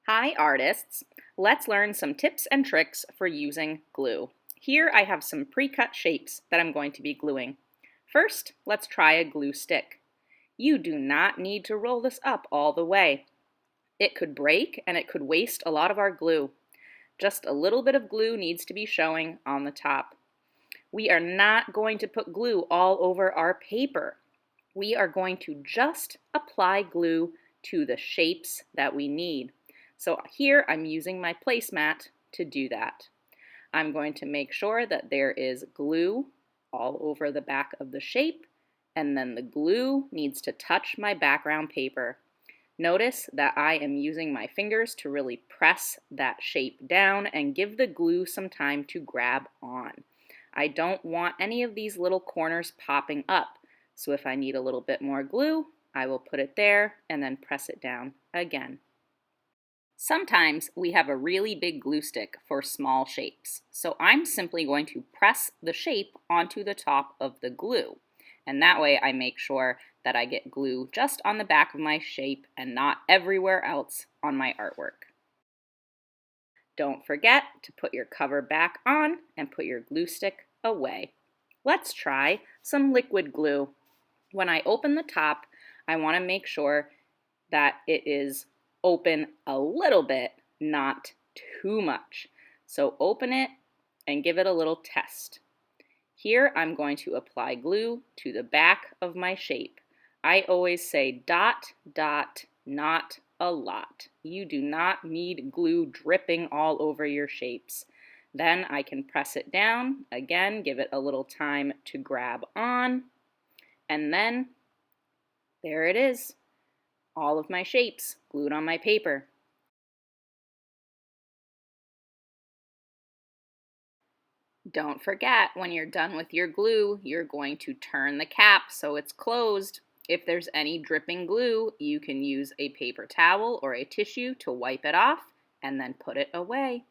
Hi artists! Let's learn some tips and tricks for using glue. Here I have some pre-cut shapes that I'm going to be gluing. First, let's try a glue stick. You do not need to roll this up all the way. It could break and it could waste a lot of our glue. Just a little bit of glue needs to be showing on the top. We are not going to put glue all over our paper. We are going to just apply glue to the shapes that we need. So here I'm using my placemat to do that. I'm going to make sure that there is glue all over the back of the shape, and then the glue needs to touch my background paper. Notice that I am using my fingers to really press that shape down and give the glue some time to grab on. I don't want any of these little corners popping up, so if I need a little bit more glue, I will put it there and then press it down again. Sometimes we have a really big glue stick for small shapes, so I'm simply going to press the shape onto the top of the glue. And that way I make sure that I get glue just on the back of my shape and not everywhere else on my artwork. Don't forget to put your cover back on and put your glue stick away. Let's try some liquid glue. When I open the top, I want to make sure that it is open a little bit, not too much. So open it and give it a little test. Here I'm going to apply glue to the back of my shape. I always say dot, dot, not a lot. You do not need glue dripping all over your shapes. Then I can press it down, again, give it a little time to grab on, and then there it is. All of my shapes glued on my paper. Don't forget, when you're done with your glue, you're going to turn the cap so it's closed. If there's any dripping glue, you can use a paper towel or a tissue to wipe it off and then put it away.